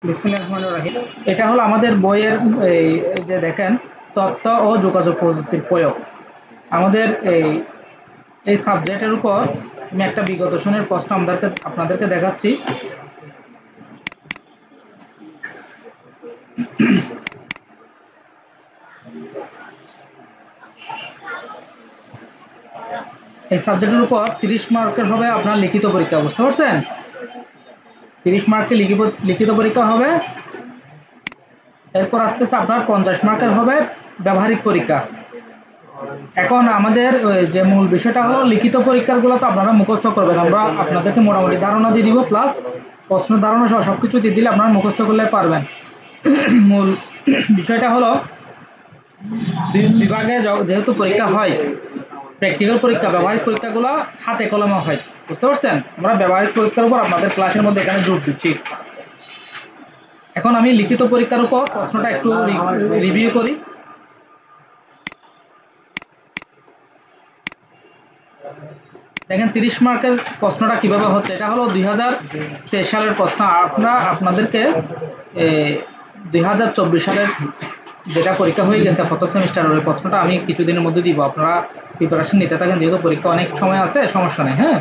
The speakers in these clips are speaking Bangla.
বিসমিল্লাহির রহমানির রহিম। এটা হলো আমাদের বইয়ের এই যে দেখেন তথ্য ও যোগাযোগ প্রযুক্তির প্রয়োগ। আমাদের এই সাবজেক্টের উপর আমি একটা বিগত সনের প্রশ্ন আপনাদেরকে দেখাচ্ছি। এই সাবজেক্টের উপর 30 মার্কের হবে আপনার লিখিত পরীক্ষা, বুঝতে পারছেন? 30 মার্কের লিখিত পরীক্ষা হবে। এরপর আস্তে আস্তে আপনার 50 মার্কের হবে ব্যবহারিক পরীক্ষা। এখন আমাদের যে মূল বিষয়টা হলো লিখিত পরীক্ষাগুলো তো আপনারা মুখস্থ করবেন, আমরা আপনাদেরকে মোটামুটি ধারণা দিয়ে দিব, প্লাস প্রশ্ন ধারণা সহ সবকিছু দিয়ে দিলে আপনারা মুখস্থ করলে পারবেন। মূল বিষয়টা হলো বিভাগে যেহেতু পরীক্ষা হয়, প্র্যাকটিক্যাল পরীক্ষা ব্যবহারিক পরীক্ষাগুলো হাতে কলমে হয়, বুঝতে পারছেন? আমরা ব্যবহারিক পরীক্ষার উপর আপনাদের ক্লাসের মধ্যে এখানে জোর দিচ্ছি। এখন আমি লিখিত পরীক্ষার উপর প্রশ্নটা একটু রিভিউ করি। দেখেন 30 মার্কের প্রশ্নটা কিভাবে হচ্ছে। এটা হলো 2023 সালের প্রশ্ন। আপনাদেরকে 2024 সালের যেটা পরীক্ষা হয়ে গেছে প্রথম সেমিস্টারের, ওই প্রশ্নটা আমি কিছুদিনের মধ্যে দিব। আপনারা প্রিপারেশন নিতে থাকেন, যেহেতু পরীক্ষা অনেক সময় আছে, সমস্যা নেই। হ্যাঁ,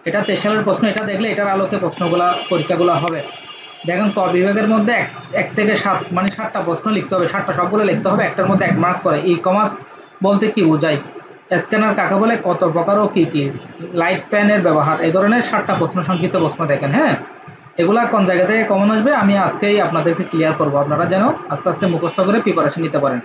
এটা 23 সালের প্রশ্ন। এটা দেখলে এটার আলোকে পরীক্ষাগুলো হবে। দেখেন ক বিভাগের মধ্যে 1 থেকে 7 মানে 7টা প্রশ্ন লিখতে হবে। 7টা সবগুলো লিখতে হবে, একটার মধ্যে 1 মার্ক করে। ই কমার্স বলতে কি বোঝায়, স্ক্যানার কাকে বলে, কত প্রকার ও কি কি, লাইট প্যানের ব্যবহার, এই ধরনের 7টা প্রশ্ন, সংক্ষিপ্ত প্রশ্ন দেখেন। হ্যাঁ, এগুলা কোন জায়গা থেকে কমন আসবে আমি আজকেই আপনাদেরকে ক্লিয়ার করব, আপনারা যেন আস্তে আস্তে মুখস্থ করে প্রিপারেশন নিতে পারেন।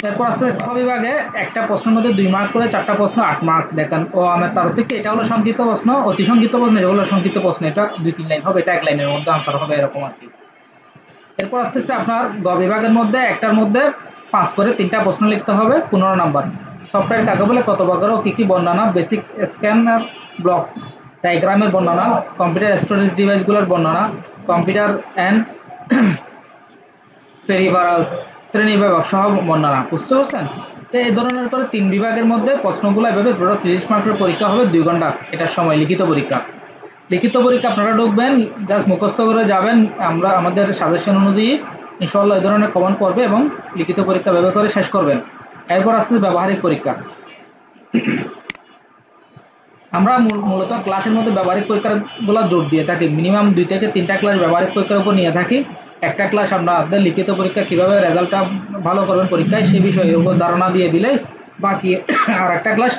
এরপর আছে খ বিভাগে একটা প্রশ্নের মধ্যে 2 মার্ক করে, 4টা প্রশ্ন 8 মার্ক। দেখেন ও আমার তার থেকে এটা হলো সংক্ষিপ্ত প্রশ্ন, অতি সংক্ষিপ্ত প্রশ্ন, এটা হলো সংক্ষিপ্ত প্রশ্ন। এটা 2-3 লাইন হবে, এটা 1 লাইনের মধ্যে আনসার হবে, এরকম আর কি। এরপর আসতেছে আপনার গ বিভাগের মধ্যে একটার মধ্যে 5 করে 3টা প্রশ্ন লিখতে হবে, 15 নাম্বার। সফটওয়্যার কাকে বলে, কত প্রকার ও কি কি, বর্ণনা, বেসিক স্ক্যানার ব্লক ডায়াগ্রামের বর্ণনা, কম্পিউটার স্টোরেজ ডিভাইসগুলোর বর্ণনা, কম্পিউটার অ্যান্ড পেরিফেরালস শ্রেণীবিভাগ সহ বর্ণনা, বুঝতে পারছেন? তো এই ধরনের করে 3 বিভাগের মধ্যে প্রশ্নগুলো এভাবে টোটাল 30 মার্কের পরীক্ষা হবে 2 ঘন্টা এটার সময় লিখিত পরীক্ষা। লিখিত পরীক্ষা আপনারা ঢুকবেন, জাস্ট মুখস্থ করে যাবেন। আমরা আমাদের সাজেশন অনুযায়ী ইনশাআল্লাহ এই ধরনের কমন করবে এবং লিখিত পরীক্ষা ব্যবহার করে শেষ করবেন। এরপর আসছে ব্যবহারিক পরীক্ষা। আমরা মূলত ক্লাসের মধ্যে ব্যবহারিক পরীক্ষাগুলো জোর দিয়ে থাকি। মিনিমাম 2 থেকে 3টা ক্লাস ব্যবহারিক পরীক্ষার উপর নিয়ে থাকি। একটা ক্লাস আপনাদের লিখিত পরীক্ষা কীভাবে রেজাল্টটা ভালো করবেন পরীক্ষায় সে বিষয়ে উপর ধারণা দিয়ে দিলে, বাকি আর একটা ক্লাস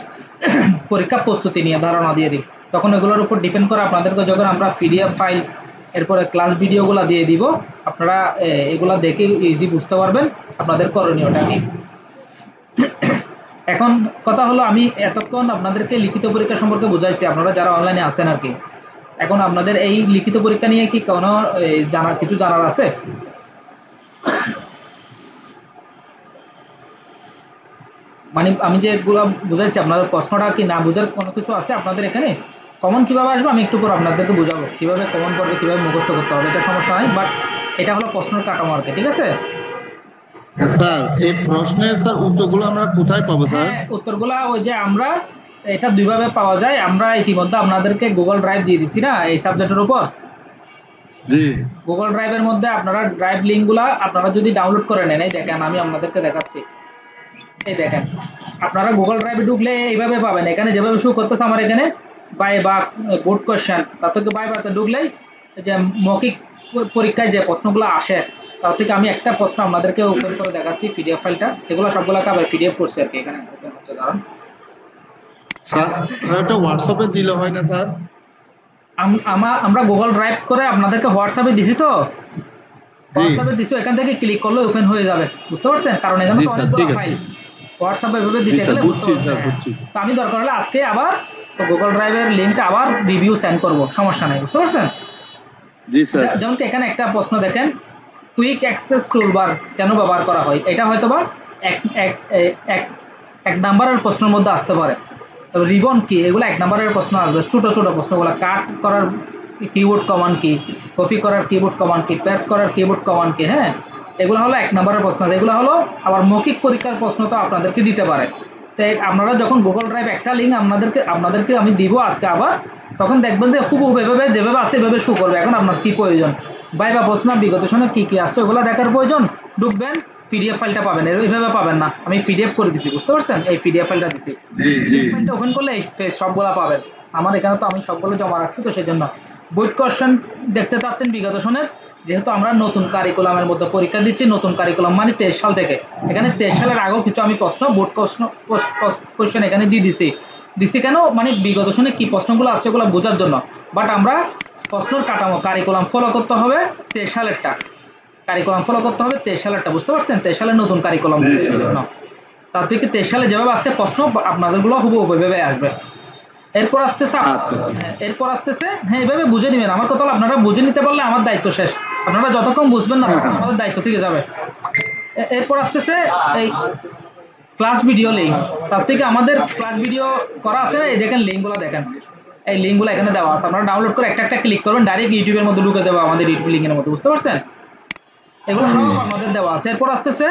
পরীক্ষা প্রস্তুতি নিয়ে ধারণা দিয়ে দিই। তখন এগুলোর উপর ডিপেন্ড করে আপনাদেরকে যখন আমরা পিডিএফ ফাইল এরপরে ক্লাস ভিডিওগুলো দিয়ে দিব, আপনারা এগুলা দেখে ইজি বুঝতে পারবেন আপনাদের করণীয়টা কি। এখন কথা হলো, আমি এতক্ষণ আপনাদেরকে লিখিত পরীক্ষা সম্পর্কে বুঝাইছি, আপনারা যারা অনলাইনে আছেন আর কি। এখন আপনাদের এই লিখিত পরীক্ষা নিয়ে কি কোনো কিছু জানার আছে? মানে আমি যে এগুলো বুঝাইছি, আপনাদের প্রশ্নটা কি না বুঝার কোনো কিছু আছে আপনাদের এখানে? কমন কিভাবে আসবে আমি একটু পর আপনাদেরকে বুঝাবো, কিভাবে কমন পড়বে, কিভাবে মুখস্থ করতে হবে, এটা সমস্যা নাই। বাট এটা হলো প্রশ্নের কাঠামো আর কি, ঠিক আছে? স্যার এই প্রশ্নের স্যার উত্তরগুলো আমরা কোথায় পাবো স্যার? উত্তরগুলা ওই যে আমরা এটা 2 ভাবে পাওয়া যায়। আমরা ইতিমধ্যে আপনাদেরকে গুগল ড্রাইভ দিয়ে দিছি না এই সাবজেক্টের উপর। জি, গুগল ড্রাইভের মধ্যে আপনারা ড্রাইভ লিঙ্কগুলা আপনারা যদি ডাউনলোড করে নেন, এই দেখেন আমি আপনাদেরকে দেখাচ্ছি। এই দেখেন, আপনারা গুগল ড্রাইভে ঢুকলে এইভাবে পাবেন। এখানে যেভাবে শো করতেছে আমার এখানে বাই বা বোর্ড কোয়েশ্চেন, তার থেকে বাই বাতে ঢুকলেই যে মৌখিক পরীক্ষায় যে প্রশ্নগুলো আসে তার থেকে আমি একটা প্রশ্ন আপনাদেরকে ওপেন করে দেখাচ্ছি, পিডিএফ ফাইলটা। এগুলো সবগুলো কাবে পিডিএফ করছে আর কি, এখানে ওপেন হচ্ছে, দাঁড়ান। স্যার এটা হোয়াটসঅ্যাপে দিলে হয় না স্যার? আমরা গুগল ড্রাইভ করে আপনাদেরকে হোয়াটসঅ্যাপে দিছি, তো জি হোয়াটসঅ্যাপে দিছি, এখান থেকে ক্লিক করলে ওপেন হয়ে যাবে, বুঝতে পারছেন? কারণ এখানে জি তো স্যার, অনেকগুলো ঠিক আছে। ফাইল হোয়াটসঅ্যাপে এভাবে জি দিতে স্যার, গেলে বুঝতে বুঝছি পারছেন। স্যার, হ্যাঁ, বুঝছি। তো আমি দরকার হলে আজকে আবার গুগল ড্রাইভের লিঙ্কটা আবার রিভিউ সেন্ড করব, সমস্যা নেই, বুঝতে পারছেন? জি স্যার। যেমন কি এখানে একটা প্রশ্ন দেখেন, কুইক অ্যাক্সেস টুলবার কেন ব্যবহার করা হয়? এটা হয়তোবা এক এক এক এক নাম্বারের প্রশ্নের মধ্যে আসতে পারে। তবে রিবন কি, এগুলো 1 নাম্বারের প্রশ্ন আসবে। ছোট ছোট প্রশ্নগুলো, কাট করার কিবোর্ড কমান্ড কি, কপি করার কিবোর্ড কমান্ড কি, পেস্ট করার কিবোর্ড কমান্ড কি। হ্যাঁ, এগুলো হলো 1 নাম্বারের প্রশ্ন। এগুলো হলো আবার মৌখিক পরীক্ষার প্রশ্ন, তো আপনাদেরকে দিতে পারে। তাই আপনারা যখন গুগল ড্রাইভ একটা লিঙ্ক আপনাদেরকে আমি দিব আজকে আবার, তখন দেখবেন যে হুবহু এভাবে যেভাবে আছে এভাবে শো করবে। এখন আপনার কি প্রয়োজন, ভাইবা প্রশ্ন বিগত সময় কি কি আসছে ওগুলো দেখার প্রয়োজন, ঢুকবেন পিডিএফ ফাইলটা পাবেন, এইভাবে পাবেন না, আমি পিডিএফ করে দিছি, বুঝতে পারছেন? এই পিডিএফ ফাইলটা দিছি, পিডিএফ ফাইলটা ওপেন করলে এই সবগুলো পাবেন। আমার এখানে তো আমি সবগুলো জমা রাখছি, তো সেই জন্য বোর্ড কোশ্চেন দেখতে চাচ্ছেন বিগত সনের, যেহেতু আমরা নতুন কারিকুলামের মধ্যে পরীক্ষা দিচ্ছি, নতুন কারিকুলাম মানে 23 সাল থেকে, এখানে 23 সালের আগেও কিছু আমি প্রশ্ন বোর্ড কোশ্চেন এখানে দিয়ে দিছি কেন, মানে বিগত সনে কি প্রশ্নগুলো আছে ওগুলো বোঝার জন্য। বাট আমরা প্রশ্নের কাঠামো কারিকুলাম ফলো করতে হবে 23 সালেরটা, কারিকুলাম ফলো করতে হবে 23 সালেরটা, বুঝতে পারছেন? 23 সালের নতুন কারিকুলাম জন্য তার থেকে 23 সালে যেভাবে আসছে প্রশ্ন আপনাদেরগুলো হুবহু ওইভাবে আসবে। এরপর আসতেছে এরপর আসতেছে, হ্যাঁ এভাবে বুঝে নেবেন। আমার কথা হলো আপনারা বুঝে নিতে পারলে আমার দায়িত্ব শেষ, আপনারা যতক্ষণ বুঝবেন না তখন আমাদের দায়িত্ব থেকে যাবে। এরপর আসতেছে এই ক্লাস ভিডিও লিঙ্ক, তার থেকে আমাদের ক্লাস ভিডিও করা আছে না, এই দেখেন লিঙ্কগুলো দেখেন, এই লিঙ্কগুলো এখানে দেওয়া আছে, আপনারা ডাউনলোড করে একটা একটা ক্লিক করবেন, ডাইরেক্ট ইউটিউবের মধ্যে ঢুকে দেবো আমাদের ইউটিউব লিঙ্কের মধ্যে, বুঝতে পারছেন? এগুলো সব আমাদের দেওয়া আছে। এরপর আসতেছে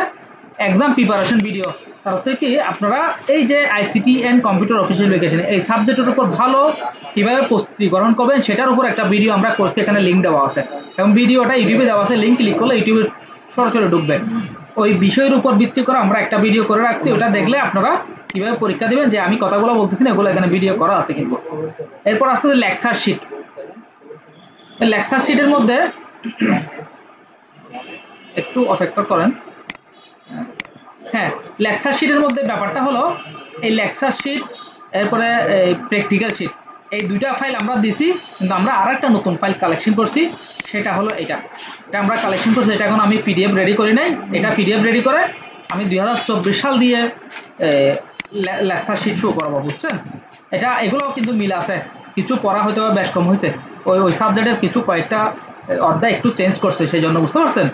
এক্সাম প্রিপারেশন ভিডিও, তার থেকে আপনারা এই যে ICT and computer official education এই সাবজেক্টের উপর ভালো কীভাবে প্রস্তুতি গ্রহণ করবেন সেটার উপর একটা ভিডিও আমরা করছি, এখানে লিঙ্ক দেওয়া আছে, এবং ভিডিওটা ইউটিউবে দেওয়া আছে, লিঙ্ক ক্লিক করলে ইউটিউবে সরাসরি ঢুকবে। ওই বিষয়ের উপর ভিত্তি করে আমরা একটা ভিডিও করে রাখছি, ওটা দেখলে আপনারা কীভাবে পরীক্ষা দেবেন, যে আমি কথাগুলো বলতেছি না এগুলো এখানে ভিডিও করা আছে কিন্তু। এরপর আসছে লেকচার শিট, লেকচার শিটের মধ্যে একটু অপেক্ষা করেন, হ্যাঁ লেকচার শিটের মধ্যে ব্যাপারটা হলো এই লেকচার শিট এরপরে প্র্যাকটিক্যাল শিট এই দুইটা ফাইল আমরা দিছি, কিন্তু আমরা আর একটা নতুন ফাইল কালেকশন করছি, সেটা হলো এটা আমরা কালেকশন করছি, এটা এখন আমি পিডিএফ রেডি করি নাই, এটা পিডিএফ রেডি করে আমি 2024 সাল দিয়ে লেকচার শিট শো করাবো, বুঝছেন? এগুলো কিন্তু মিল আছে, কিছু পড়া হয়তো বেশ কম হয়েছে, ওই সাবজেক্টের কিছু কয়েকটা অধ্যায় একটু চেঞ্জ করছে, সেই জন্য, বুঝতে পারছেন?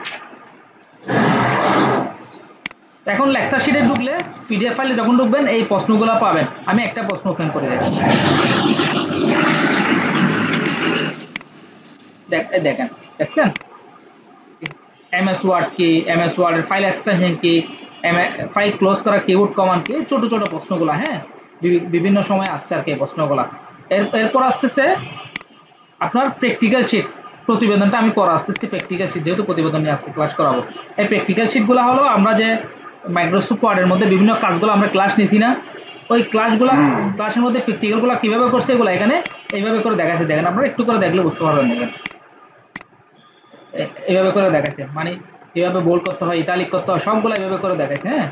এখন লেকচার শিটে ঢুকলে পিডিএফ ফাইলে যখন ঢুকবেন এই প্রশ্নগুলো পাবেন। আমি একটা প্রশ্ন ওপেন করে দেখেন, দেখছেন এমএস ওয়ার্ড কি, এমএস ওয়ার্ডের ফাইল এক্সটেনশন কি, ফাইল ক্লোজ করা কিবোর্ড কমান্ড কি, ছোট ছোট প্রশ্নগুলো, হ্যাঁ বিভিন্ন সময় আসছে আর কি এই প্রশ্নগুলো। এরপর আসতেছে আপনার প্র্যাকটিক্যাল শিট, প্রতিবেদনটা আমি পড়া আসতেছি প্র্যাকটিক্যাল শিট, যেহেতু প্রতিবেদন নিয়ে আজকে ক্লাস করাবো। এই প্র্যাকটিক্যাল শিটগুলো হলো আমরা যে মাইক্রোসফট ওয়ার্ডের মধ্যে বিভিন্ন কাজগুলো আমরা ক্লাস নিছি না, ওই ক্লাসের মধ্যে প্র্যাকটিক্যালগুলো কীভাবে করছে এগুলো এখানে এইভাবে করে দেখাচ্ছে, দেখেন আপনারা একটু করে দেখলে বুঝতে পারবেন, দেখেন এইভাবে করে দেখাচ্ছে, মানে কীভাবে বোল্ড করতে হয়, ইটালিক করতে হয়, সবগুলো এইভাবে করে দেখাচ্ছে। হ্যাঁ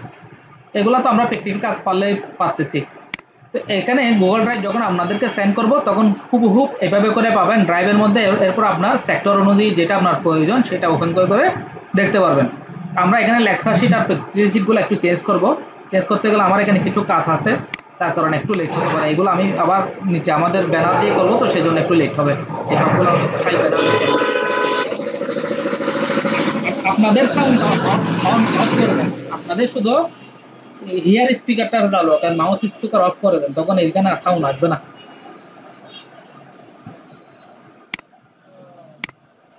এগুলো তো আমরা প্র্যাকটিক্যাল কাজ পারলেই পারতেছি। তো এখানে গুগল ড্রাইভ যখন আপনাদেরকে সেন্ড করব তখন হুবহু এভাবে করে পাবেন ড্রাইভের মধ্যে, এরপর আপনার সেক্টর অনুযায়ী যেটা আপনার প্রয়োজন সেটা ওপেন করে দেখতে পারবেন। আমরা এখানে লেকচার শিট আর প্র্যাকটিক্যাল শিটগুলো একটু চেঞ্জ করব, চেঞ্জ করতে গেলে আমার এখানে কিছু কাজ আছে, তার কারণে একটু লেট হতে পারে, এগুলো আমি আবার নিচে আমাদের ব্যানার দিয়ে করবো, তো সেই জন্য একটু লেট হবে। এই সবগুলো আপনাদের সাউন্ড অন অফ করে দেন, আপনাদের শুধু হিয়ার স্পিকারটা চালু, কারণ মাউথ স্পিকার অফ করে দেন, তখন এইখানে সাউন্ড আসবে না।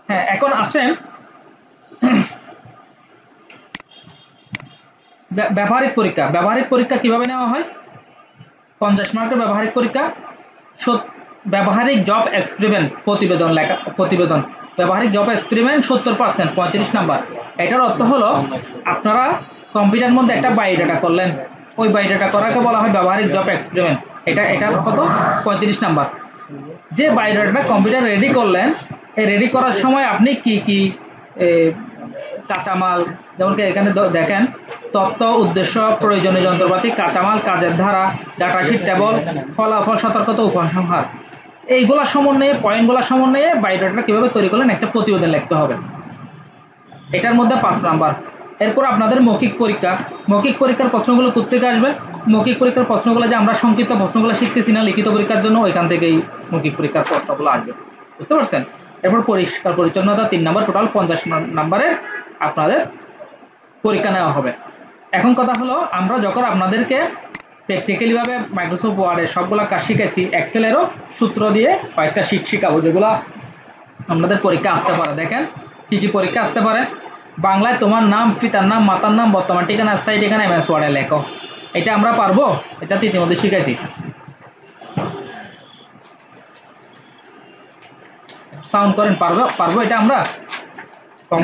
হ্যাঁ এখন আসেন ব্যবহারিক পরীক্ষা। ব্যবহারিক পরীক্ষা কিভাবে নেওয়া হয়? 50 মার্কের ব্যবহারিক পরীক্ষা, ব্যবহারিক জব এক্সপেরিমেন্ট প্রতিবেদন ব্যবহারিক জব এক্সপেরিমেন্ট 70%, 35 নাম্বার। এটার অর্থ হলো আপনারা কম্পিউটারের মধ্যে একটা বায়োডাটা করলেন, ওই বায়োডাটা করাকে বলা হয় ব্যবহারিক জব এক্সপেরিমেন্ট, এটার কত 35 নাম্বার। যে বায়োডাটা কম্পিউটার রেডি করলেন, এই রেডি করার সময় আপনি কি কি কাঁচামাল, যেমন এখানে দেখেন তথ্য, উদ্দেশ্য, প্রয়োজনীয় যন্ত্রপাতি, কাঁচামাল, কাজের ধারা, ডাটাশিট, টেবল, ফলাফল, সতর্কতা, উপসংহার, এইগুলা সমন্বয়ে পয়েন্টগুলা সমন্বয়ে বায়োডাটা কীভাবে তৈরি করলেন একটা প্রতিবেদন লিখতে হবে, এটার মধ্যে 5 নাম্বার। এরপর আপনাদের মৌখিক পরীক্ষার প্রশ্নগুলো কোত্থেকে আসবে? মৌখিক পরীক্ষার প্রশ্নগুলো যে আমরা সংক্ষিপ্ত প্রশ্নগুলো শিখতেছি না লিখিত পরীক্ষার জন্য, ওইখান থেকেই মৌখিক পরীক্ষার প্রশ্নগুলো আসবে, বুঝতে পারছেন? এরপর পরিষ্কার পরিচ্ছন্নতা 3 নাম্বার, টোটাল 50 নাম্বারের আপনাদের পরীক্ষা নেওয়া হবে। এখন কথা হলো আমরা যখন আপনাদেরকে প্র্যাকটিক্যালিভাবে মাইক্রোসফট ওয়ার্ডের সবগুলো কাজ শিখেছি, এক্সেলেরও সূত্র দিয়ে কয়েকটা শিট শিখাবো যেগুলো আপনাদের পরীক্ষা আসতে পারে। দেখেন কী কী পরীক্ষা আসতে পারে। বাংলায় তোমার নাম, পিতার নাম, মাতার নাম, বর্তমান ঠিকানা, স্থায়ী ঠিকানা এমএস ওয়ার্ডে লেখো, এটা আমরা পারবো, এটা তো ইতিমধ্যে শিখেছি। সাউন্ড করেন, পারবো পারবো এটা আমরা?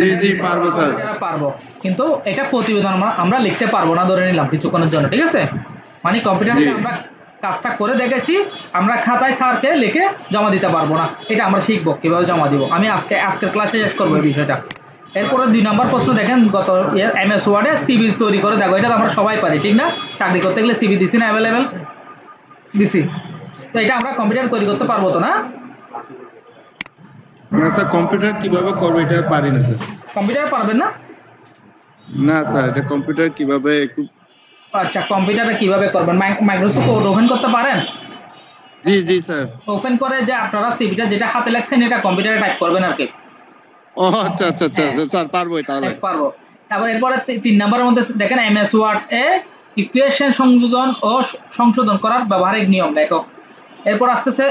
জি জি পারবো স্যার। এটা পারবো, কিন্তু এটা প্রতিবেদন আমরা লিখতে পারবো না ধরে নিলাম কিছুক্ষণের জন্য, ঠিক আছে? মানে জি কম্পিউটারে আমরা কাজটা করে দেখেছি, আমরা খাতায় স্যারকে লিখে জমা দিতে পারবো না। এটা আমরা শিখবো কিভাবে জমা দিব। আমি আজকের ক্লাসে শেষ করবো এই বিষয়টা। এরপরে 2 নম্বর প্রশ্ন দেখেন, গত MS ওয়ার্ডে সিভি তৈরি করে দেখো। এটা তো আমরা সবাই পারি, ঠিক না? চাকরি করতে গেলে সিভি দিছি না, অ্যাভেলেবেল দিছি। তো এটা আমরা কম্পিউটারে তৈরি করতে পারবো তো না? না স্যার, কম্পিউটার কিভাবে করবো এটা পারি না স্যার। কম্পিউটারে পারবেন না? না স্যার, এটা কম্পিউটার কিভাবে একটু। আচ্ছা, কম্পিউটারে কিভাবে করবেন? মাইক্রোসফট ওয়ার্ড ওপেন করতে পারেন? জি জি স্যার। ওপেন করে যে আপনারা সিভিটা যেটা হাতে লেখছেন এটা কম্পিউটারে টাইপ করবেন আর কি। ও আচ্ছা আচ্ছা আচ্ছা হ্যাঁ, স্যার, পারবোই তাহলে। পারবো। তারপর এরপরে 3 নম্বরের মধ্যে দেখেন MS ওয়ার্ড এ ইকুয়েশন সংযোজন ও সংশোধন করার ব্যবহারিক নিয়ম লেখো। এরপর আসতেছে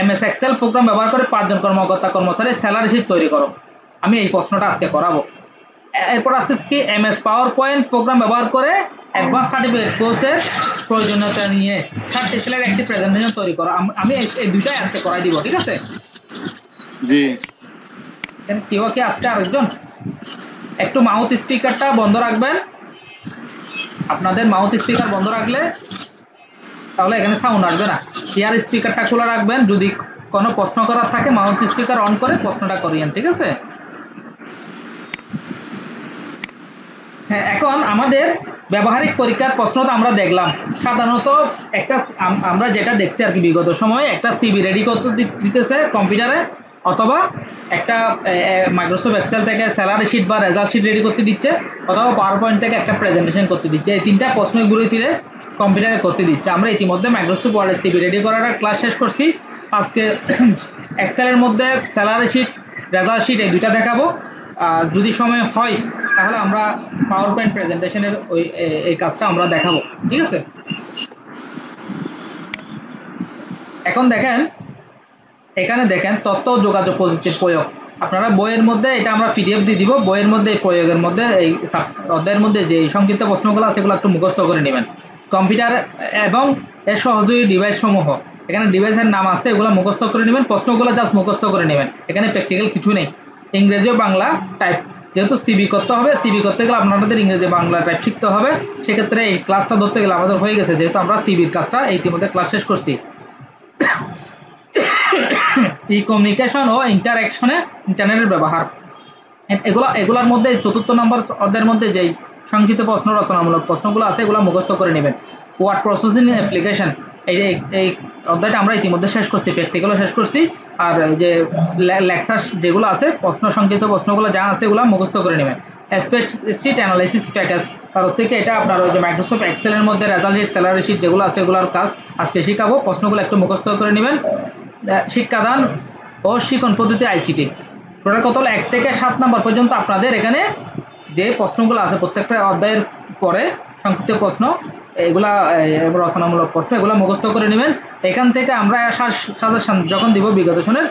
MS এক্সেল প্রোগ্রাম ব্যবহার করে 5 জন কর্মচারী স্যালারি শিট তৈরি করো। আমি এই প্রশ্নটা আজকে করাবো। এরপর আসতেছে কি, MS পাওয়ার পয়েন্ট প্রোগ্রাম ব্যবহার করে অ্যাডভান্স সার্টিফিকেট কোর্সের প্রয়োজনীয়তা নিয়ে 60 স্লাইডের একটি প্রেজেন্টেশন তৈরি করো। আমি এই দুইটাই আজকে করাই দিব, ঠিক আছে? জি কেউ কি আসছে আরেকজন? একটু মাউথ স্পিকারটা বন্ধ রাখবেন। আপনাদের মাউথ স্পিকার বন্ধ রাখলে তাহলে এখানে সাউন্ড আসবে না। ইয়ার স্পিকারটা খোলা রাখবেন। যদি কোনো প্রশ্ন করার থাকে মাউথ স্পিকার অন করে প্রশ্নটা করিয়েন, ঠিক আছে? হ্যাঁ, এখন আমাদের ব্যবহারিক পরীক্ষার প্রশ্ন তো আমরা দেখলাম। সাধারণত একটা আমরা যেটা দেখছি আর কি, বিগত সময়ে একটা সিভি রেডি করতে দিতেছে কম্পিউটারে, অথবা একটা মাইক্রোসফট এক্সেল থেকে স্যালারি শিট বা রেজাল্ট শিট রেডি করতে দিচ্ছে, অথবা পাওয়ার পয়েন্ট থেকে একটা প্রেজেন্টেশন করতে দিচ্ছে। এই 3টা প্রশ্ন ঘুরে ফিরে কম্পিউটারে করতে দিচ্ছে। আমরা ইতিমধ্যে মাইক্রোসফট ওয়ার্ডের সিভি রেডি করার ক্লাস শেষ করছি। আজকে এক্সেলের মধ্যে স্যালারি শিট, রেজাল্ট শিট এই দুইটা দেখাবো। আর যদি সময় হয় তাহলে আমরা পাওয়ার পয়েন্ট প্রেজেন্টেশনের এই কাজটা আমরা দেখাবো, ঠিক আছে? এখন দেখেন, এখানে দেখেন তথ্য ও যোগাযোগ প্রযুক্তির প্রয়োগ। আপনারা বইয়ের মধ্যে এটা আমরা PDF দিয়ে দিব। বইয়ের মধ্যে এই প্রয়োগের মধ্যে এই অধ্যায়ের মধ্যে যে সংক্ষিপ্ত প্রশ্নগুলো আছে এগুলো একটু মুখস্থ করে নেবেন। কম্পিউটার এবং এর সহযোগী ডিভাইস সমূহ, এখানে ডিভাইসের নাম আছে, এগুলো মুখস্থ করে নেবেন। প্রশ্নগুলো জাস্ট মুখস্থ করে নেবেন, এখানে প্র্যাকটিক্যাল কিছু নেই। ইংরেজি ও বাংলা টাইপ, যেহেতু সিভি করতে হবে, সিভি করতে গেলে আপনাদের ইংরেজি বাংলা টাইপ শিখতে হবে। সেক্ষেত্রে এই ক্লাসটা ধরতে গেলে আমাদের হয়ে গেছে, যেহেতু আমরা সিভির কাজটা ইতিমধ্যে ক্লাস শেষ করছি। ই কমিউনিকেশন ও ইন্টারঅ্যাকশনে ইন্টারনেটের ব্যবহার, এগুলার মধ্যে 4 নম্বর অধ্যায়ের মধ্যে যেই সংক্ষিপ্ত প্রশ্ন, রচনামূলক প্রশ্নগুলো আছে এগুলো মুখস্থ করে নেবেন। ওয়ার্ড প্রসেসিং অ্যাপ্লিকেশন, এই অধ্যায়টা আমরা ইতিমধ্যে শেষ করছি, প্র্যাকটিক্যালও শেষ করছি। আর যে লেকচার যেগুলো আছে, প্রশ্ন সংক্ষিপ্ত প্রশ্নগুলো যা আছে এগুলো মুখস্থ করে নেবেন। স্প্রেডশিট অ্যানালাইসিস প্যাকেজ, তার থেকে এটা আপনার ওই যে মাইক্রোসফট এক্সেলের মধ্যে রেজাল্ট শিট, স্যালারি শিট যেগুলো আছে এগুলোর কাজ আজকে শিখাবো। প্রশ্নগুলো একটু মুখস্থ করে নেবেন। শিক্ষাদান ও শিক্ষণ পদ্ধতি ICT, টোটাল কত হলো 1 থেকে 7 নম্বর পর্যন্ত আপনাদের এখানে যে প্রশ্নগুলো আছে প্রত্যেকটা অধ্যায়ের পরে সংক্ষিপ্ত প্রশ্ন, এগুলা রচনামূলক প্রশ্ন, এগুলো মুখস্থ করে নেবেন। এখান থেকে আমরা সাজেশন যখন দিব বিগত সনের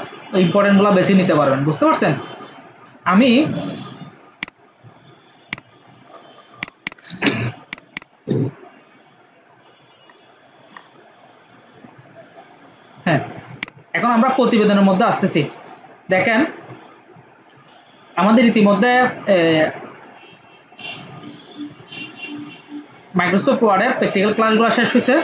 ইম্পর্টেন্টগুলো বেছে নিতে পারবেন, বুঝতে পারছেন? আমি হ্যাঁ, এখন আমরা প্রতিবেদনের মধ্যে আসতেছি। দেখেন, আমাদের ইতিমধ্যে মাইক্রোসফট ওয়ার্ডের প্র্যাকটিক্যাল ক্লাসগুলো শেষ হয়েছে।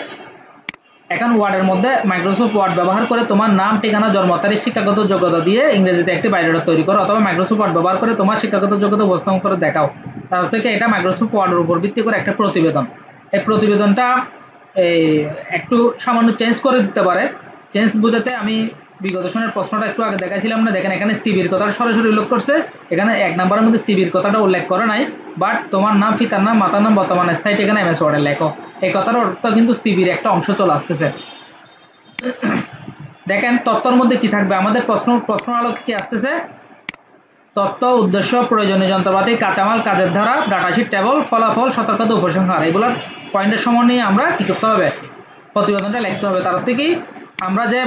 এখন ওয়ার্ডের মধ্যে মাইক্রোসফট ওয়ার্ড ব্যবহার করে তোমার নাম, ঠিকানা, জন্ম তারিখ, শিক্ষাগত যোগ্যতা দিয়ে ইংরেজিতে একটি বায়োডাটা তৈরি করো, অথবা মাইক্রোসফট ওয়ার্ড ব্যবহার করে তোমার শিক্ষাগত যোগ্যতা উপস্থাপন করে দেখাও। তার থেকে এটা মাইক্রোসফট ওয়ার্ডের উপর ভিত্তি করে একটা প্রতিবেদন। এই প্রতিবেদনটা এই একটু সামান্য চেঞ্জ করে দিতে পারে। চেঞ্জ বোঝাতে আমি বিগত সনের প্রশ্নটা একটু আগে দেখাইছিলাম না, দেখেন এখানে সিবির কথাটা সরাসরি উল্লেখ করছে। এখানে 1 নম্বরের মধ্যে সিবির কথাটা উল্লেখ করা নাই, বাট তোমার নাম, পিতার নাম, মাতার নাম, বর্তমান স্থায়ী ঠিকানা MS ওয়ার্ডে লেখো। এই কথার অর্থ কিন্তু সিবির একটা অংশ চলে আসতেছে। দেখেন তথ্যর মধ্যে কি থাকবে, আমাদের প্রশ্ন আলোকে কি আসতেছে? তথ্য, উদ্দেশ্য, প্রয়োজনীয় যন্ত্রপাতি, কাঁচামাল, কাজের ধারা, ডাটাশিট, টেবল, ফলাফল, সতর্কতা, উপসংহার, এগুলোর পয়েন্টের সময় নিয়ে আমরা কি করতে হবে? প্রতিবেদনটা লিখতে হবে। তার থেকে আমরা যে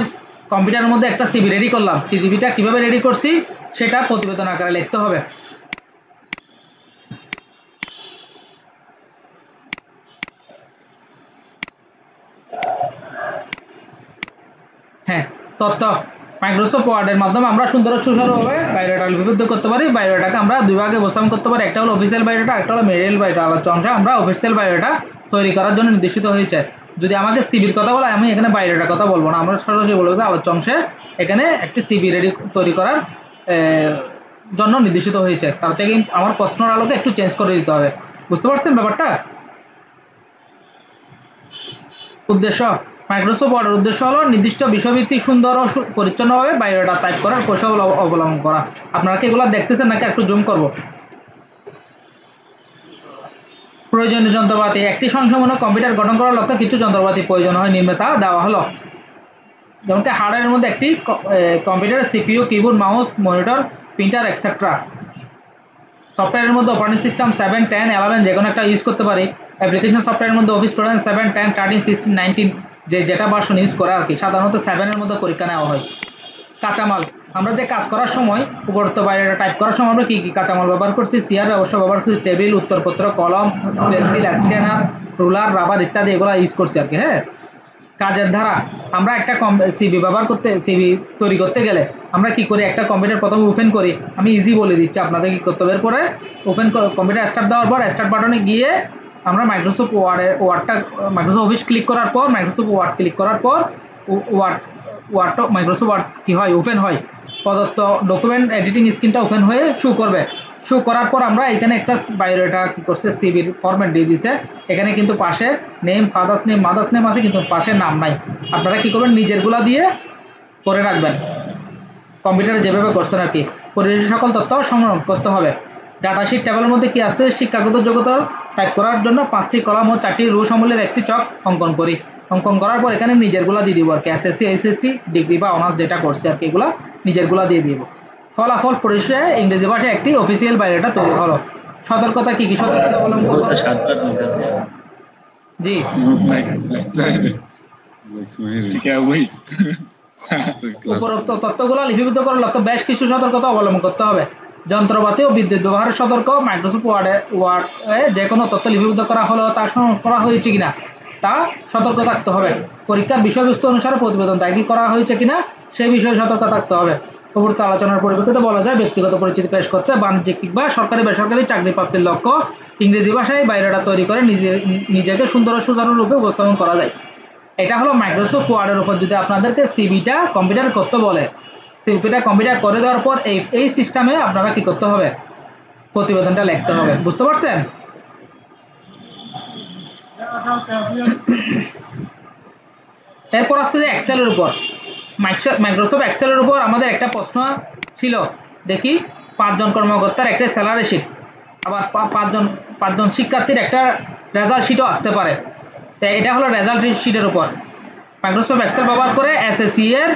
কম্পিউটারের মধ্যে একটা সিভি রেডি করলাম, সিভিটা কিভাবে রেডি করছি সেটা প্রতিবেদন আকারে লিখতে হবে। হ্যাঁ, তথ্য, মাইক্রোসফট ওয়ার্ডের মাধ্যমে আমরা সুন্দর সুসারুভাবে বায়োডাটা লিপিবদ্ধ করতে পারি। বায়োডাটাকে আমরা দুই ভাগে উপস্থাপন করতে পারি, একটা হলো অফিসিয়াল বায়োডাটা, একটা হলো মেরিয়াল বায়োডাটা। আলোচ্য অংশে আমরা অফিসিয়াল বায়োডাটা তৈরি করার জন্য নির্দেশিত হয়েছে। যদি আমাকে সিবির কথা বলে, আমি এখানে বায়োডাটার কথা বলবো না, আমরা সরাসরি বলবো যে আলোচ্য অংশে এখানে একটি সিবি রেডি তৈরি করার জন্য নির্দেশিত হয়েছে। তার থেকে আমার প্রশ্নের আলোকে একটু চেঞ্জ করে দিতে হবে। বুঝতে পারছেন ব্যাপারটা? উদ্দেশ্য, মাইক্রোসফট ওয়ার্ডের উদ্দেশ্য হলো নির্দিষ্ট বিষয়ভিত্তিক সুন্দর ও পরিচ্ছন্নভাবে বায়োডাটা টাইপ করার কৌশল অবলম্বন করা। আপনারা কি এগুলো দেখতেছেন নাকি একটু জুম করব? প্রয়োজনীয় যন্ত্রপাতি, একটি সংসম্পন্ন কম্পিউটার গঠন করার লক্ষ্যে কিছু যন্ত্রপাতি প্রয়োজন হয়, নির্মাতা দেওয়া হলো। যেমন হার্ডওয়্যারের মধ্যে একটি computer CPU, keyboard, mouse, monitor, printer etcetera. সফটওয়্যারের মধ্যে অপারেটিং সিস্টেম 7, 10, 11 যে কোনো একটা ইউজ করতে পারি। অ্যাপ্লিকেশন সফটওয়্যারের মধ্যে অফিস 7, 10, 13, 16, 19 যেটা ভার্সন ইউজ করে আর কি। সাধারণত 7-এর মধ্যে পরীক্ষা নেওয়া হয়। কাঁচামাল, আমরা যে কাজ করার সময় উপরোক্ত বায়োডাটা টাইপ করার সময় আমরা কী কী কাঁচামাল ব্যবহার করছি? সিআর অবশ্য ব্যবহার করছি, টেবিল, উত্তরপত্র, কলম, পেন্সিল, স্ক্যানার, রুলার, রাবার ইত্যাদি এগুলো ইউজ করছি আর কি। হ্যাঁ, কাজের ধারা, আমরা একটা সিবি ব্যবহার করতে, সিবি তৈরি করতে গেলে আমরা কি করি? একটা কম্পিউটার প্রথমে ওপেন করি। আমি ইজি বলে দিচ্ছি আপনাদের কি করতে হবে। এরপরে ওপেন কম্পিউটার স্টার্ট দেওয়ার পর স্টার্ট বাটনে গিয়ে আমরা মাইক্রোসফট ওয়ার্ডটা মাইক্রোসফট অফিস ক্লিক করার পর, মাইক্রোসফট ওয়ার্ড ক্লিক করার পর ওয়ার্ডটা মাইক্রোসফট ওয়ার্ড কী হয়? ওপেন হয়। প্রদত্ত ডকুমেন্ট এডিটিং স্ক্রিনটা ওপেন হয়ে শো করবে। শো করার পর আমরা এখানে একটা বায়োডাটা কি করছে, সিবির ফরম্যাট দিয়ে দিছে। এখানে কিন্তু পাশে name, father's name, mother's name আছে, কিন্তু পাশে নাম নাই। আপনারা কি করবেন? নিজেরগুলা দিয়ে করে রাখবেন, কম্পিউটারে যেভাবে করছেন আর কি। পরিবেশের সকল তথ্য সংগ্রহ করতে হবে। ডাটাশিট টেবিলের মধ্যে কি আসছে? শিক্ষাগত যোগ্যতা টাইপ করার জন্য 5টি কলাম ও 4টি রো সম্বলিত একটি চক অঙ্কন করি। অঙ্কন করার পর এখানে নিজেরগুলা দিয়ে দিব আর কি। এসএসসি, এইচএসসি, ডিগ্রি বা অনার্স যেটা করছে আর কি, এগুলা নিজেরগুলা দিয়ে দিব। ফলাফল পরিশেষে ইংরেজি ভাষায় একটি অফিসিয়াল বায়োডাটা তৈরি হলো। সতর্কতা কি কি সতর্কতা অবলম্বন করতে হবে? জি, উপরোক্ত তথ্যগুলো লিপিবদ্ধ করার লক্ষ্যে বেশ কিছু সতর্কতা অবলম্বন করতে হবে। যন্ত্রপাতি ও বিদ্যুৎ ব্যবহারের সতর্ক। মাইক্রোসফট ওয়ার্ডে যে কোনো তথ্য লিপিবদ্ধ করা হলেও তা সংরক্ষণ করা হয়েছে কিনা তা সতর্ক থাকতে হবে। পরীক্ষার বিষয়বস্তু অনুসারে প্রতিবেদন দাখিল করা হয়েছে কিনা সেই বিষয়ে সতর্ক থাকতে হবে। উপরোক্ত আলোচনার পরিপ্রেক্ষিতে বলা যায়, ব্যক্তিগত পরিচিতি পেশ করতে বাণিজ্যিক কিংবা সরকারি বেসরকারি চাকরি প্রাপ্তির লক্ষ্য ইংরেজি ভাষায় বায়োডাটা তৈরি করে নিজেকে সুন্দর ও সুচারুরূপে উপস্থাপন করা যায়। এটা হলো মাইক্রোসফট ওয়ার্ডের উপর। যদি আপনাদেরকে সিভিটা কম্পিউটার করতে বলে, সিভিটা কম্পিউটার করে দেওয়ার পর এই সিস্টেমে আপনারা কি করতে হবে? প্রতিবেদনটা লিখতে হবে। বুঝতে পারছেন? এরপর আসছে যে এক্সেলের উপর। মাইক্রোসফট এক্সেলের উপর আমাদের একটা প্রশ্ন ছিল, দেখি 5 জন কর্মকর্তার একটা স্যালারি শিট, আবার 5 জন শিক্ষার্থীর একটা রেজাল্ট শিটও আসতে পারে। তো এটা হলো রেজাল্ট শিটের উপর। মাইক্রোসফট এক্সেল ব্যবহার করে এসএসসি এর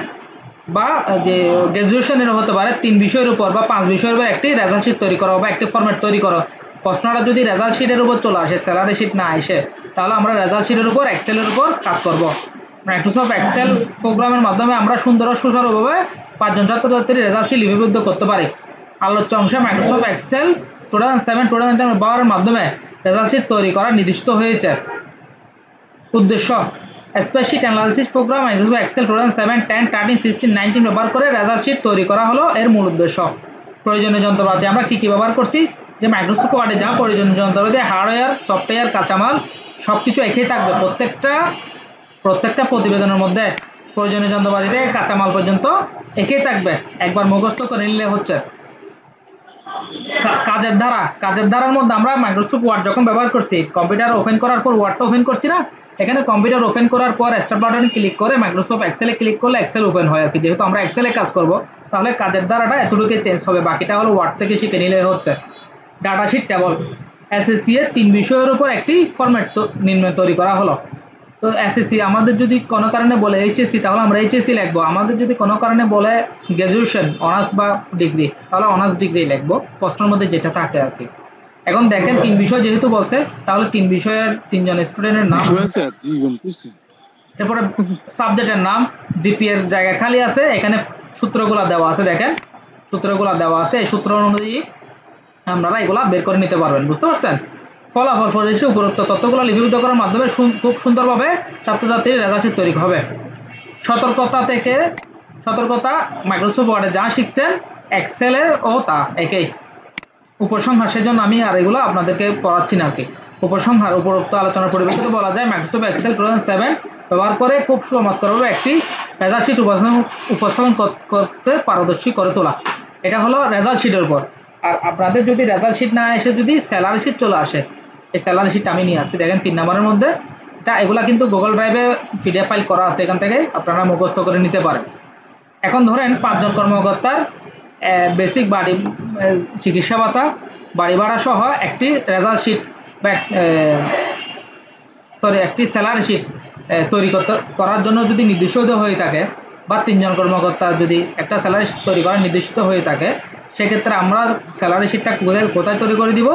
বা যে গ্র্যাজুয়েশনের হতে পারে 3 বিষয়ের উপর বা 5 বিষয়ের উপর একটি রেজাল্ট শিট তৈরি করো বা একটি ফরম্যাট তৈরি করো। প্রশ্নটা যদি রেজাল্ট শিটের উপর চলে আসে, স্যালারি শিট না আসে, তাহলে আমরা রেজাল্ট শিটের উপর এক্সেলের উপর কাজ করব। মাইক্রোসফট এক্সেল প্রোগ্রামের মাধ্যমে আমরা সুন্দর ও সুচারুভাবে 5 জন ছাত্রছাত্রীর রেজাল্ট শিট লিপিবদ্ধ করতে পারি। আলোচ্য অংশে মাইক্রোসফট এক্সেল 2007-2010 ব্যবহারের মাধ্যমে রেজাল্ট শিট তৈরি করা নির্দিষ্ট হয়েছে। উদ্দেশ্য, spreadsheet analysis program Microsoft Excel 2007, 10, 13, 16, 19 ব্যবহার করে রেজাল্ট শিট তৈরি করা হলো এর মূল উদ্দেশ্য। প্রয়োজনীয় যন্ত্রপাতি আমরা কি কি ব্যবহার করছি? যে মাইক্রোসফট ওয়ার্ডে যা প্রয়োজনীয় যন্ত্রপাতি, হার্ডওয়্যার, সফটওয়্যার, কাঁচামাল সবকিছু একই থাকবে। প্রত্যেকটা প্রতিবেদনের মধ্যে প্রয়োজনীয় যন্ত্রপাতি থেকে কাঁচামাল পর্যন্ত একই থাকবে। একবার মুখস্থ করে নিলে হচ্ছে। কাজের ধারার মধ্যে আমরা মাইক্রোসফট ওয়ার্ড যখন ব্যবহার করছি, কম্পিউটার ওপেন করার পর ওয়ার্ডটা ওপেন করছি না, এখানে কম্পিউটার ওপেন করার পর স্টার্ট বাটনে ক্লিক করে মাইক্রোসফট এক্সেলে ক্লিক করলে এক্সেল ওপেন হয় আর কি। যেহেতু আমরা এক্সেলে কাজ করব, তাহলে কাজের ধারাটা এতটুকু চেঞ্জ হবে, বাকিটা হলো ওয়ার্ড থেকে শিখে নিলে হচ্ছে। ডাটাশিট টেবল, এসএসসি এর 3 বিষয়ের উপর একটি ফরম্যাট তৈরি করা হলো। তো এসএসসি আমাদের যদি কোনো কারণে বলে এইচএসসি, তাহলে আমরা এইচএসসি লিখবো। আমাদের যদি কোনো কারণে বলে গ্র্যাজুয়েশন, অনার্স বা ডিগ্রি, তাহলে অনার্স ডিগ্রি লিখবো, প্রশ্নের মধ্যে যেটা থাকে আর কি। এখন দেখেন 3 বিষয় যেহেতু বলছে, তাহলে 3 বিষয়ের 3 জন স্টুডেন্টের নাম, এরপরে সাবজেক্টের নাম, জিপি এর জায়গা খালি আছে, এখানে সূত্রগুলো দেওয়া আছে। দেখেন সূত্রগুলো দেওয়া আছে, এই সূত্র অনুযায়ী আপনারা এগুলা বের করে নিতে পারবেন। বুঝতে পারছেন? ফলাফল পরিশেষে উপরোক্ত তথ্যগুলো লিপিবদ্ধ করার মাধ্যমে খুব সুন্দরভাবে ছাত্রছাত্রীর রেজাল্ট শিট তৈরি হবে। সতর্কতা থেকে সতর্কতা, মাইক্রোসফট ওয়ার্ডে যা শিখছেন এক্সেলের ও তা একই। উপসংহার, সেজন্য আমি আর এগুলো আপনাদেরকে পড়াচ্ছি না আর কি। উপসংহার, উপরোক্ত আলোচনার পরিপ্রেক্ষিতে বলা যায় মাইক্রোসফট এক্সেল 2007 ব্যবহার করে খুব চমৎকারভাবে একটি রেজাল্ট শিট উপস্থাপন করতে পারদর্শী করে তোলা। এটা হলো রেজাল্ট শিটের উপর। আর আপনাদের যদি রেজাল্ট শিট না এসে যদি স্যালারি শিট চলে আসে, এই স্যালারি শিটটা আমি নিয়ে আসছি, দেখেন 3 নম্বরের মধ্যে। এগুলা কিন্তু গুগল ড্রাইভে পিডিএফ ফাইল করা আছে, এখান থেকে আপনারা মুখস্থ করে নিতে পারেন। এখন ধরেন 5 জন কর্মকর্তার বেসিক বাড়ি চিকিৎসা ভাতা, বাড়ি ভাড়া সহ একটি রেজাল্ট শিট বা একটি স্যালারি শিট তৈরি করার জন্য যদি নির্দিষ্ট হয়ে থাকে, বা 3 জন কর্মকর্তা যদি একটা স্যালারি শিট তৈরি করা নির্দিষ্ট হয়ে থাকে, সেক্ষেত্রে আমরা স্যালারি শিটটা কোথায় তৈরি করে দিব?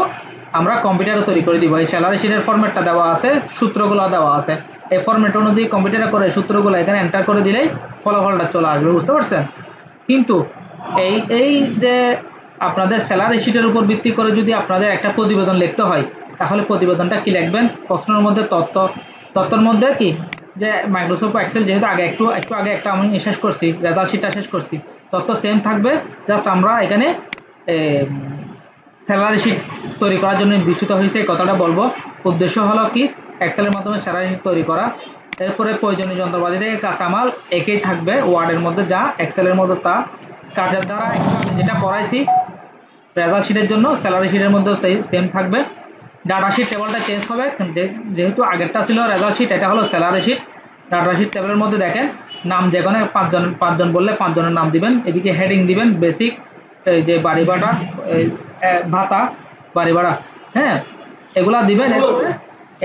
আমরা কম্পিউটারে তৈরি করে দিব। এই স্যালারি শিটের ফরম্যাটটা দেওয়া আছে, সূত্রগুলো দেওয়া আছে। এই ফরম্যাট অনুযায়ী কম্পিউটারে করে সূত্রগুলো এখানে এন্টার করে দিলেই ফলাফলটা চলে আসবে, বুঝতে পারছেন? কিন্তু এই যে আপনাদের স্যালারি শিটের উপর ভিত্তি করে যদি আপনাদের একটা প্রতিবেদন লিখতে হয়, তাহলে প্রতিবেদনটা কি লিখবেন? প্রশ্নের মধ্যে তথ্যের মধ্যে কি যে মাইক্রোসফট এক্সেল যেহেতু একটু আগে একটা আমি শেষ করছি, রেজাল্ট শিটটা শেষ করছি, তথ্য সেম থাকবে। জাস্ট আমরা এখানে স্যালারি শিট তৈরি করার জন্য নির্দেশিত হয়েছে এই কথাটা বলবো। উদ্দেশ্য হলো কি, এক্সেলের মাধ্যমে স্যালারি শিট তৈরি করা। এরপরে প্রয়োজনীয় যন্ত্রপাতি থেকে কাঁচামাল একই থাকবে, ওয়ার্ডের মধ্যে যা এক্সেলের মধ্যে তা। কাজের দ্বারা যেটা পড়াইছি রেজাল্ট শিটের জন্য স্যালারি শিটের মধ্যে সেম থাকবে। ডাটা শিট টেবলটা চেঞ্জ হবে, যেহেতু আগেরটা ছিল রেজাল্ট শিট, এটা হলো স্যালারি শিট। ডাটা শিট টেবলের মধ্যে দেখেন নাম যেখানে 5 জন বললে 5 জনের নাম দিবেন, এদিকে হেডিং দিবেন বেসিক, এই যে বাড়ি ভাড়া, ভাতা, বাড়ি ভাড়া, হ্যাঁ, এগুলা দিবেন। এরপরে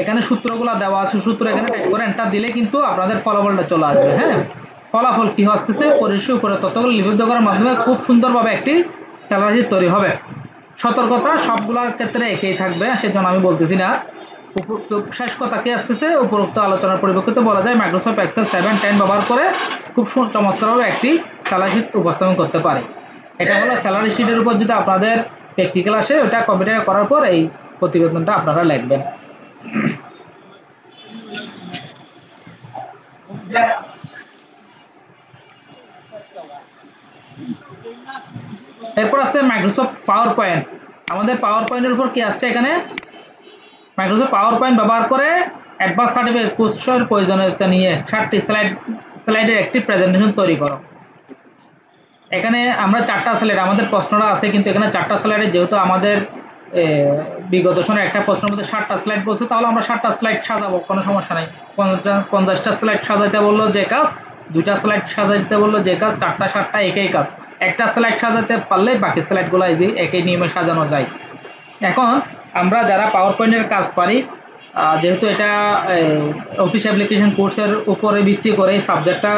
এখানে সূত্রগুলো দেওয়া আছে, সূত্র এখানে টাইপ করে এন্টার দিলে কিন্তু আপনাদের ফলাফলটা চলে আসবে। হ্যাঁ, ফলাফল কি আসতেছে, পরিশেষে উপরে তথ্যগুলো লিপিবদ্ধ করার মাধ্যমে খুব সুন্দরভাবে একটি স্যালারি শিট তৈরি হবে। সতর্কতা, সবগুলোর ক্ষেত্রে একই থাকবে, সেজন্য আমি বলতেছি না। শেষ কথা কি আসতেছে, উপরোক্ত আলোচনার পরিপ্রেক্ষিতে বলা যায় মাইক্রোসফট এক্সেল 7, 10 ব্যবহার করে খুব চমৎকারভাবে একটি স্যালারি শিট উপস্থাপন করতে পারে। এটা হলো স্যালারি শিটের উপর যদি আপনাদের প্র্যাকটিক্যাল আসে, ওটা কম্পিউটারে করার পর এই প্রতিবেদনটা আপনারা লিখবেন। এরপর আসছে মাইক্রোসফট পাওয়ার পয়েন্ট। আমাদের পাওয়ার পয়েন্টের উপর কি আসছে এখানে, মাইক্রোসফট পাওয়ার পয়েন্ট ব্যবহার করে অ্যাডভান্স সার্টিফিকেট কোর্সের প্রয়োজনীয়তা নিয়ে 60টি স্লাইডের একটি প্রেজেন্টেশন তৈরি করো। এখানে আমরা 4টা স্লাইড, আমাদের প্রশ্নটা আছে কিন্তু এখানে 4টা স্লাইডে, যেহেতু আমাদের বিগত সময় একটা প্রশ্নের মধ্যে 60টা স্লাইড বলছে, তাহলে আমরা 60টা স্লাইড সাজাবো, কোনো সমস্যা নেই। 50টা স্লাইড সাজাইতে বললো যে কাজ, 2টা স্লাইড সাজাইতে বললো যে কাজ, 4টা 7টা একই কাজ। একটা স্লাইড সাজাতে পারলে বাকি স্লাইডগুলো একই নিয়মে সাজানো যায়। এখন আমরা যারা পাওয়ার পয়েন্টের কাজ পারি, যেহেতু এটা অফিস অ্যাপ্লিকেশন কোর্সের উপরে ভিত্তি করে এই সাবজেক্টটা,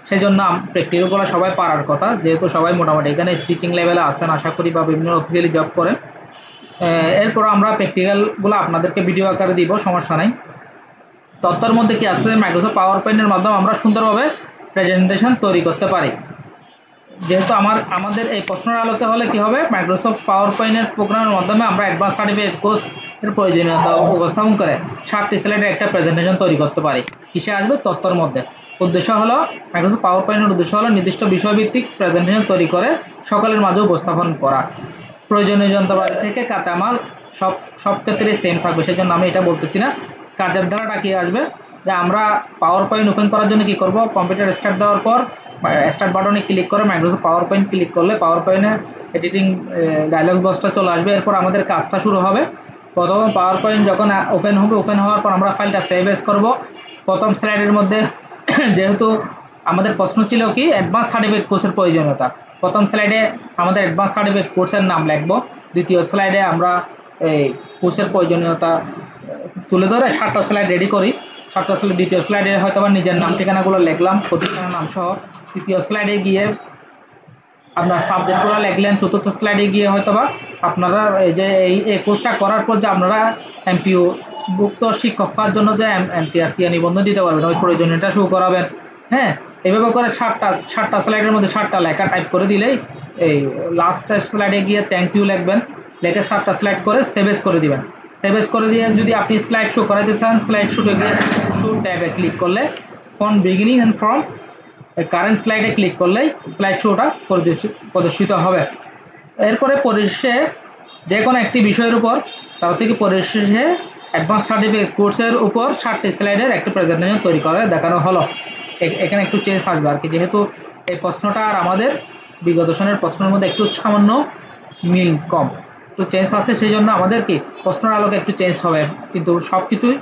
সেই জন্য প্র্যাকটিক্যালগুলো সবাই পারার কথা, যেহেতু সবাই মোটামুটি এখানে টিচিং লেভেলে আসতেন আশা করি, বা বিভিন্ন অফিসিয়ালি জব করেন। এরপর আমরা প্র্যাকটিক্যালগুলো আপনাদেরকে ভিডিও আকারে দিব, সমস্যা নাই। তথ্যের মধ্যে কি আসতে, মাইক্রোসফট পাওয়ার পয়েন্টের মাধ্যমে আমরা সুন্দরভাবে প্রেজেন্টেশন তৈরি করতে পারি। যেহেতু আমাদের এই প্রশ্নের আলোকে হলে কি হবে, মাইক্রোসফট পাওয়ার পয়েন্টের প্রোগ্রামের মাধ্যমে আমরা অ্যাডভান্স সার্টিফিকেট কোর্স এর প্রয়োজনীয়তা উপস্থাপন করে 60টি স্লাইডের একটা প্রেজেন্টেশন তৈরি করতে পারি। কিসে আসবে, তথ্যের মধ্যে। উদ্দেশ্য হলো, মাইক্রোসফট পাওয়ার পয়েন্টের উদ্দেশ্য হলো নির্দিষ্ট বিষয়ভিত্তিক প্রেজেন্টেশন তৈরি করে সকলের মাঝে উপস্থাপন করা। প্রয়োজনীয় যন্ত্রপাতি থেকে কাঁচামাল সব ক্ষেত্রে সেম থাকবে, সেজন্য আমি এটা বলতেছি না। কাজের ধারাটা কি আসবে, যে আমরা পাওয়ার পয়েন্ট ওপেন করার জন্য কি করব, কম্পিউটার স্টার্ট দেওয়ার পর স্টার্ট বাটনে ক্লিক করে মাইক্রোসফট পাওয়ার পয়েন্ট ক্লিক করলে পাওয়ার পয়েন্টে এডিটিং ডায়লগ বক্সটা চলে আসবে। এরপর আমাদের কাজটা শুরু হবে। প্রথম পাওয়ার পয়েন্ট যখন ওপেন হবে, ওপেন হওয়ার পর আমরা ফাইলটা সেভ এস করব। প্রথম স্লাইডের মধ্যে যেহেতু আমাদের প্রশ্ন ছিল কি অ্যাডভান্স সার্টিফিকেট কোর্সের প্রয়োজনীয়তা, প্রথম স্লাইডে আমাদের অ্যাডভান্স সার্টিফিকেট কোর্সের নাম লিখব। দ্বিতীয় স্লাইডে আমরা এই কোর্সের প্রয়োজনীয়তা তুলে ধরে 7টা স্লাইড রেডি করি। 7টা স্লাইড, দ্বিতীয় স্লাইডে হয়তো বা নিজের নাম ঠিকানাগুলো লিখলাম, প্রতিষ্ঠানের নাম সহ। তৃতীয় স্লাইডে গিয়ে আপনার সাবজেক্টগুলো লিখলেন। চতুর্থ স্লাইডে গিয়ে হয়তো বা আপনারা এই যে এই কোর্সটা করার পর যে আপনারা এমপিও ভুক্ত শিক্ষক হওয়ার জন্য যে এমটিআরসিআ নিবন্ধন দিতে পারবেন, ওই প্রয়োজনীয়তা শুরু করাবেন। হ্যাঁ, এইভাবে করে 7টা স্লাইডের মধ্যে 7টা লেখা টাইপ করে দিলেই এই লাস্ট স্লাইডে গিয়ে থ্যাংক ইউ লিখবেন, লিখে 7টা স্লাইড করে সেভ এস করে দিবেন। সেভ এস করে দিয়ে যদি আপনি স্লাইড শো করাতে চান, স্লাইড শো ট্যাবে ক্লিক করলে from beginning and from current স্লাইডে ক্লিক করলেই স্লাইড শোটা প্রদর্শিত হবে। এরপরে পরিশেষে যে কোনো একটি বিষয়ের উপর তার থেকে পরিশেষে অ্যাডভান্স সার্টিফিকেট কোর্সের উপর 7টি স্লাইডের একটি প্রেজেন্টেশন তৈরি করে দেখানো হলো। এখানে একটু চেঞ্জ আসবে আর কি, যেহেতু এই প্রশ্নটা আর আমাদের বিগত সনের প্রশ্নের মধ্যে একটু সামান্য মিল কম, একটু চেঞ্জ আছে, সেই জন্য আমাদের কি প্রশ্নের আলোকে একটু চেঞ্জ হবে, কিন্তু সব কিছুই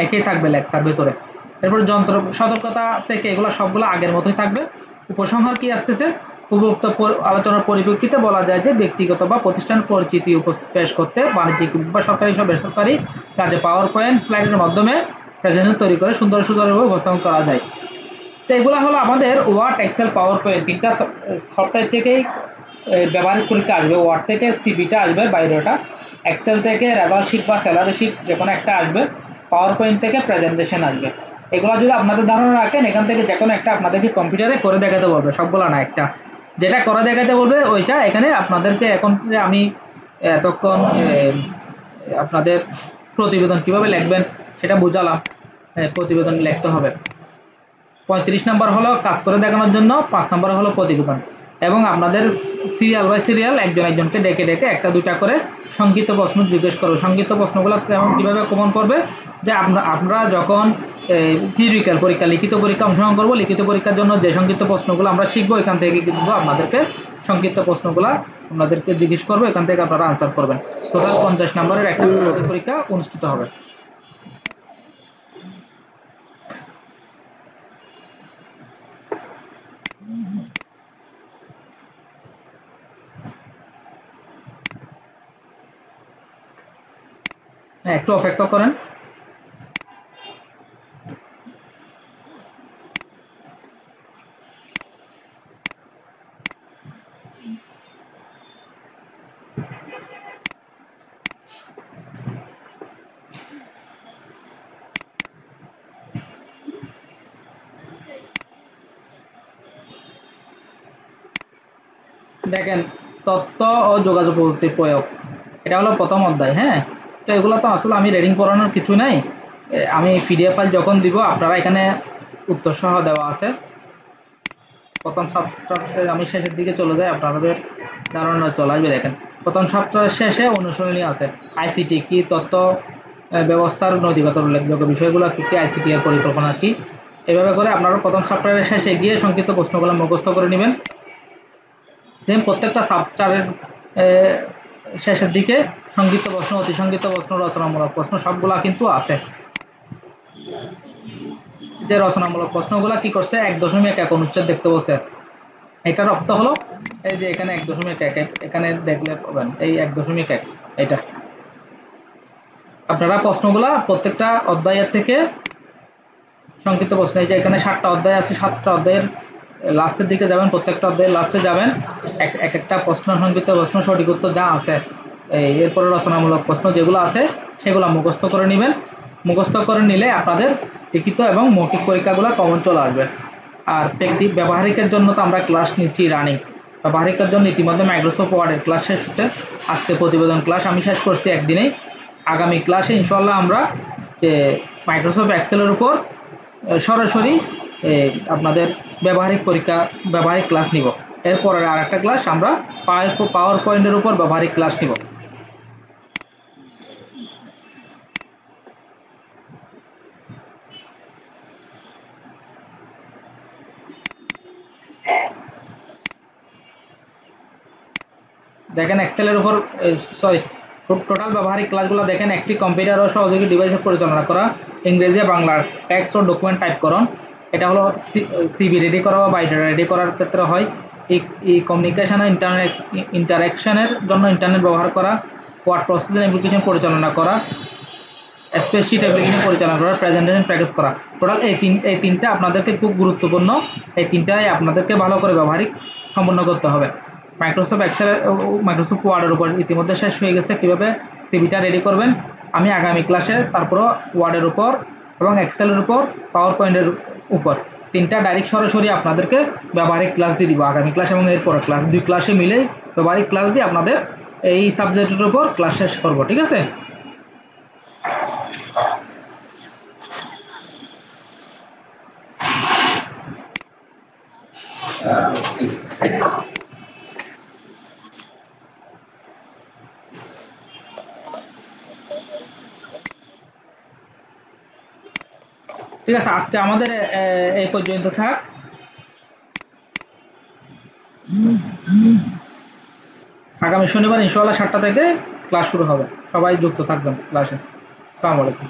একই থাকবে লেকচার ভেতরে। এরপর যন্ত্র সতর্কতা থেকে এগুলো সবগুলো আগের মতোই থাকবে। উপসংহার কি আসতেছে, উপযুক্ত আলোচনার পরিপ্রেক্ষিতে বলা যায় যে ব্যক্তিগত বা প্রতিষ্ঠান পরিচিতি পেশ করতে বাণিজ্যিক বা সরকারি সব বেসরকারি কাজে পাওয়ার পয়েন্ট স্লাইডের মাধ্যমে প্রেজেন্টেশন তৈরি করে সুন্দরভাবে উপস্থাপন করা যায়। তো এগুলো হলো আমাদের ওয়ার্ড, এক্সেল, পাওয়ার পয়েন্ট তিনটা সফটওয়্যার থেকেই ব্যবহারিক পরীক্ষা আসবে। ওয়ার্ড থেকে সিভিটা আসবে বাইরেটা, এক্সেল থেকে রেজাল্ট শিট বা স্যালারি শিট যে কোনো একটা আসবে, পাওয়ার পয়েন্ট থেকে প্রেজেন্টেশন আসবে। এগুলো যদি আপনাদের ধারণা রাখেন এখান থেকে যে কোনো একটা আপনাদেরকে কম্পিউটারে করে দেখাতে বলবে, সবগুলো না, একটা যেটা করে দেখাতে বলবে ওইটা এখানে আপনাদেরকে এখন যে আমি এতক্ষণ আপনাদের প্রতিবেদন কিভাবে লিখবেন সেটা বুঝালাম। প্রতিবেদন লিখতে হবে। 35 নম্বর হলো কাজ করে দেখানোর জন্য, 5 নম্বর হলো প্রতিবেদন, এবং আপনাদের সিরিয়াল বাই সিরিয়াল একজনকে ডেকে একটা দুইটা করে সংক্ষিপ্ত প্রশ্ন জিজ্ঞেস করবে। সংক্ষিপ্ত প্রশ্নগুলো কীভাবে কমন করবে, যে আমরা যখন থিওরিক্যাল পরীক্ষা, লিখিত পরীক্ষা অংশগ্রহণ করবো, লিখিত পরীক্ষার জন্য যে সংক্ষিপ্ত প্রশ্নগুলো আমরা শিখবো এখান থেকে কিন্তু আপনাদেরকে সংক্ষিপ্ত প্রশ্নগুলো আপনাদেরকে জিজ্ঞেস করবো, এখান থেকে আপনারা আনসার করবেন। টোটাল 50 নম্বরের একটা পরীক্ষা অনুষ্ঠিত হবে। একটু অপেক্ষা করেন। দেখেন, তথ্য ও যোগাযোগ প্রযুক্তির প্রয়োগ, এটা হলো প্রথম অধ্যায়। হ্যাঁ, তো এগুলো তো আসলে আমি রেডিং করানোর কিছু নাই, আমি পিডিএফ ফাইল যখন দিব আপনারা এখানে উত্তর সহ দেওয়া আছে। প্রথম সপ্তাহে আমি শেষের দিকে চলে যাই, আপনাদের ধারণা চলে আসবে। দেখেন, প্রথম সপ্তাহের শেষে অনুশীলনী আছে, আইসিটি কি, তথ্য ব্যবস্থার নৈতিকতার উল্লেখযোগ্য বিষয়গুলো কী কী, আইসিটি এর পরিকল্পনা কি, এভাবে করে আপনারা প্রথম সপ্তাহের শেষে গিয়ে সংক্ষিপ্ত প্রশ্নগুলো মুখস্থ করে নেবেন। সেম প্রত্যেকটা চ্যাপ্টারের শেষের দিকে সংক্ষিপ্ত প্রশ্ন, অতি সংক্ষিপ্ত প্রশ্ন, রচনামূলক প্রশ্ন সবগুলা কিন্তু আছে। যে রচনামূলক প্রশ্নগুলো কি করছে, 1.1 অনুচ্ছেদ দেখতে বলছে। এটার অর্থ হলো এই যে এখানে 1.1 এখানে দেখলে পাবেন এই 1.1 এটা। আপনারা প্রশ্নগুলা প্রত্যেকটা অধ্যায়ের থেকে সংক্ষিপ্ত প্রশ্ন, এই যে এখানে 7টা অধ্যায় আছে, 7টা অধ্যায়ের লাস্টের দিকে যাবেন, প্রত্যেকটা অধ্যায়ের লাস্টে যাবেন, একটা প্রশ্ন, সংক্ষিপ্ত প্রশ্ন, সঠিক উত্তর যা আছে, এরপরে রচনামূলক প্রশ্ন যেগুলো আছে সেগুলো মুখস্থ করে নেবেন। মুখস্থ করে নিলে আপনাদের লিখিত এবং মৌখিক পরীক্ষাগুলো কমন চলে আসবে। আর ব্যবহারিকের জন্য তো আমরা ক্লাস নিচ্ছি রানিং। ব্যবহারিকের জন্য ইতিমধ্যে মাইক্রোসফট ওয়ার্ডের ক্লাস শেষ হচ্ছে, আজকে প্রতিবেদন ক্লাস আমি শেষ করছি একদিনেই। আগামী ক্লাসে ইনশাল্লাহ আমরা যে মাইক্রোসফট এক্সেলের উপর সরাসরি আপনাদের ব্যবহারিক ক্লাস নিব। এরপরে আর একটা ক্লাস আমরা পাওয়ার পয়েন্টের উপর ব্যবহারিক ক্লাস নিব। দেখেন এক্সেলের উপর টোটাল ব্যবহারিক ক্লাসগুলো দেখেন, একটি কম্পিউটার ও সহযোগী ডিভাইসে পরিচালনা করা, ইংরেজি বাংলার টেক্সট ও ডকুমেন্ট টাইপকরণ, এটা হলো সিভি রেডি করা বা বায়োডাটা রেডি করার ক্ষেত্রে হয়। এই কমিউনিকেশন ও ইন্টারাকশনের জন্য ইন্টারনেট ব্যবহার করা, ওয়ার্ড প্রসেসিং অ্যাপ্লিকেশন পরিচালনা করা, স্প্রেডশিট অ্যাপ্লিকেশন পরিচালনা করা, প্রেজেন্টেশন প্র্যাকটিস করা। টোটাল এই তিনটা আপনাদেরকে খুব গুরুত্বপূর্ণ, এই তিনটাই আপনাদেরকে ভালো করে ব্যবহারিক সম্পন্ন করতে হবে। মাইক্রোসফট এক্সেল, মাইক্রোসফট ওয়ার্ডের উপর ইতিমধ্যে শেষ হয়ে গেছে, কীভাবে সিভিটা রেডি করবেন আমি আগামী ক্লাসে, তারপরও ওয়ার্ডের উপর এবং এক্সেলের উপর, পাওয়ার পয়েন্টের উপর তিনটা ডাইরেক্ট সরাসরি আপনাদেরকে ব্যবহারিক ক্লাস দিয়ে দিব আগামী ক্লাস এবং এরপরের ক্লাস, 2 ক্লাসে মিলে ব্যবহারিক ক্লাস দিয়ে আপনাদের এই সাবজেক্টের উপর ক্লাস শেষ করব। ঠিক আছে? ঠিক আছে, আজকে আমাদের এই পর্যন্ত থাক। আগামী শনিবার ইনশাআল্লাহ 7টা থেকে ক্লাস শুরু হবে। সবাই যুক্ত থাকবেন ক্লাসে। আসসালামু আলাইকুম।